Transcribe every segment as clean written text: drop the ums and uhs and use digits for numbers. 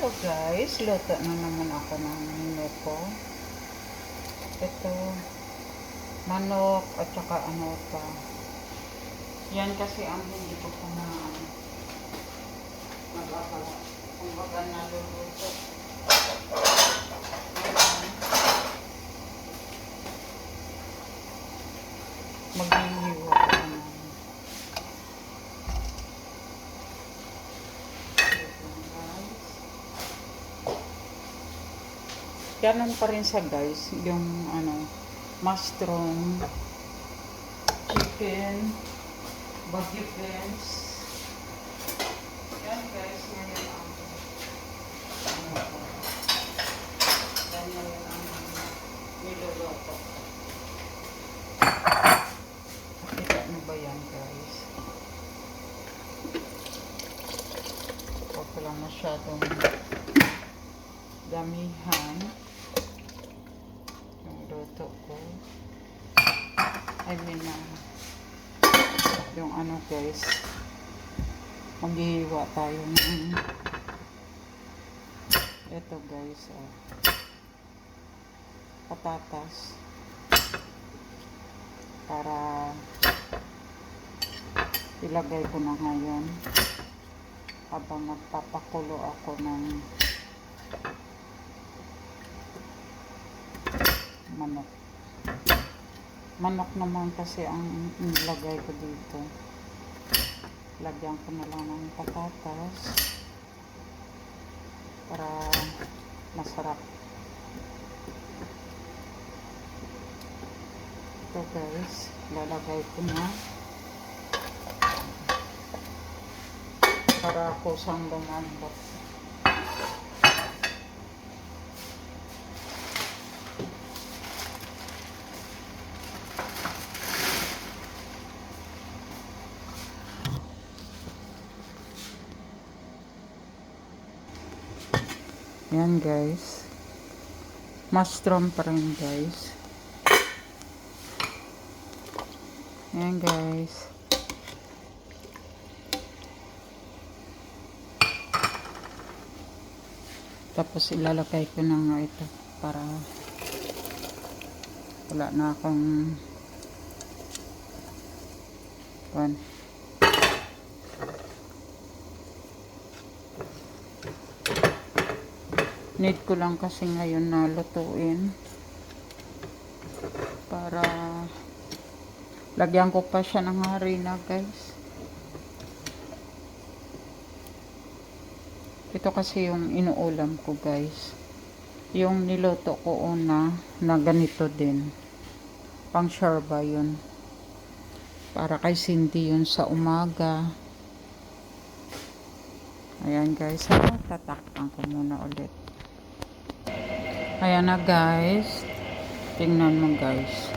Hello guys, luto na naman ako ng ko. Ito, manok at saka ano pa. Yan kasi ang hindi ko kumain. Magagawa. Kumbaga naluluto. Maghihiwa ko naman. Ganun pa rin sa guys, yung ano, mushroom, chicken, Wagyu beans. Yan guys, ngayon ang yan ngayon ang niluluto. Kita nyo ba yan guys? Huwag ko lang masyadong damihan yung luto ko. I mean yung ano guys, maghihiwa tayo ng ito guys, patatas para ilagay ko na ngayon habang nagpapakulo ako ng manok. Manok naman kasi ang nilagay ko dito. Lagyan ko na lang ng patatas para masarap. Ito guys, lalagay ko na para kusang lumambot. Yan guys, mushroom pa rin guys. Yan guys, tapos ilalagay ko na nga ito para wala na akong need ko lang kasi ngayon na lutuin para lagyan ko pa siya ng harina guys. Ito kasi yung inuulam ko guys, yung niluto ko una na ganito din, pang sharba yun, para kay Cindy yun sa umaga. Ayan guys, tatakpan ko muna ulit. Ayan na guys, tingnan mo guys,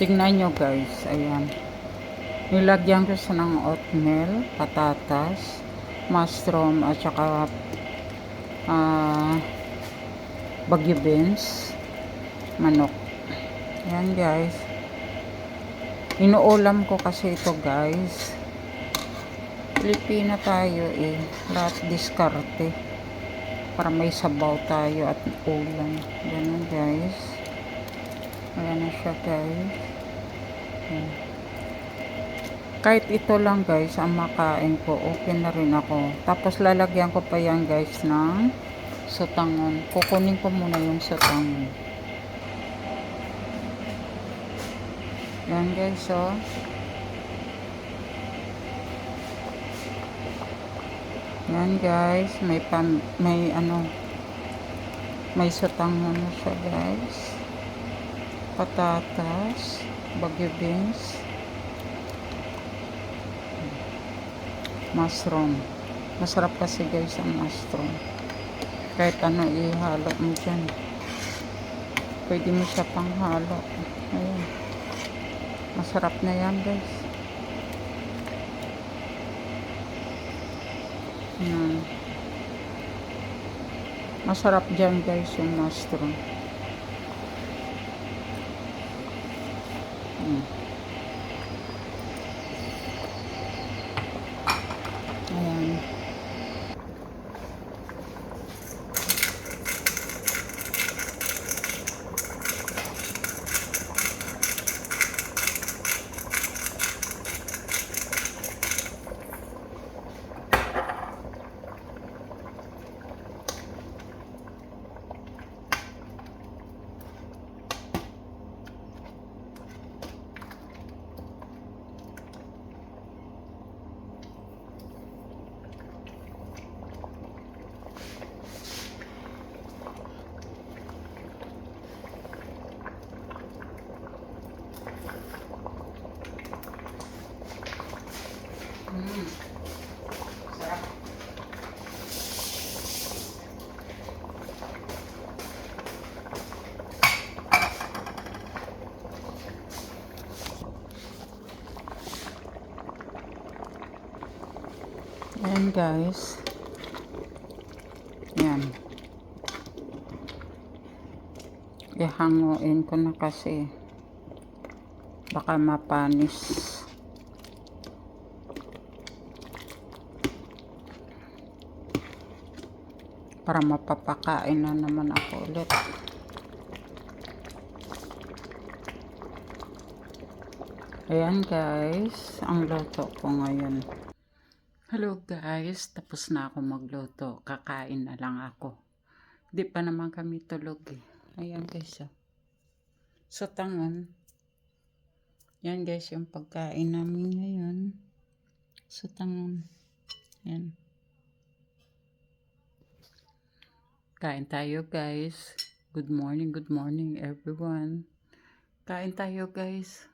tingnan nyo guys. Ayan, nilagyan ko sa ng oatmeal, patatas, mushroom at saka Wagyu beans, manok. Ayan guys, inuulam ko kasi ito guys. Pilipina tayo lahat diskarte para may sabaw tayo at ulam. Ganun guys. Ayan na siya guys. Ayan. Kahit ito lang guys ang makain ko, okay na rin ako. Tapos lalagyan ko pa yan guys ng sutangon. Kukunin ko muna yung sutangon. Yan guys, so yan guys, may sutangon na siya guys. Patatas, Wagyu beans, mushroom. Masarap kasi guys ang mushroom. Kahit ano ihalo mo dyan, pwede mo siya panghalo. Ayan, masarap na yan guys. Yan, masarap dyan guys yung mushroom. Ayan. Ayan guys. Yan. Ihanguin ko na kasi baka mapanis. Para mapapakain na naman ako ulit. Ayan guys, ang luto ko ngayon. Hello guys, tapos na ako magluto. Kakain na lang ako. Di pa naman kami tulog eh. Ayan guys oh. So tangon. Yan guys yung pagkain namin ngayon. So tangon. Yan. Kain tayo guys. Good morning everyone. Kain tayo guys.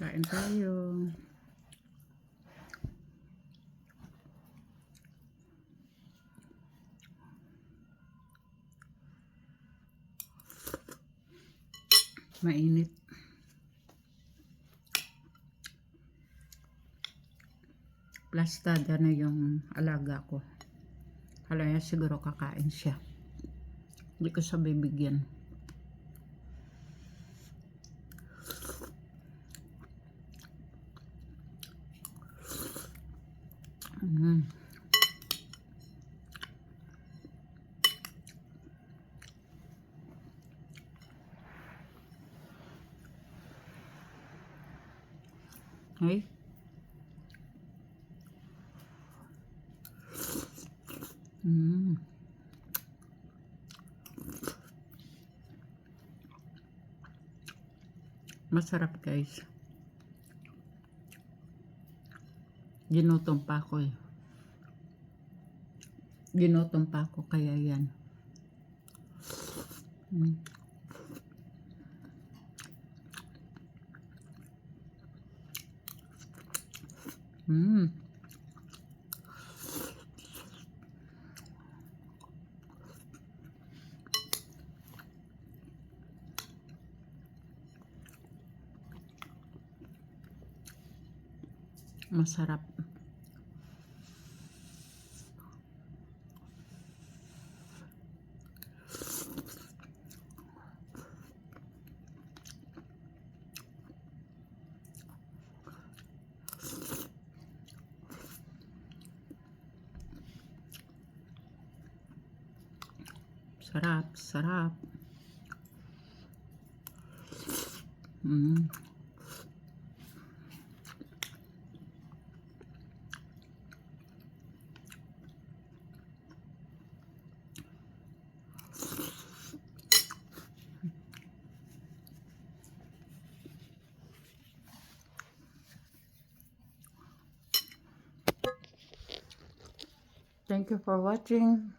Kain tayo. Mainit. Plastada na yung alaga ko. Halaya siguro kakain siya. Hindi ko siya bibigyan. Ay. Masarap guys. Ginutong pa ako eh. Ginutong pa ako kaya yan. Masarap. Sarap, sarap. Thank you for watching.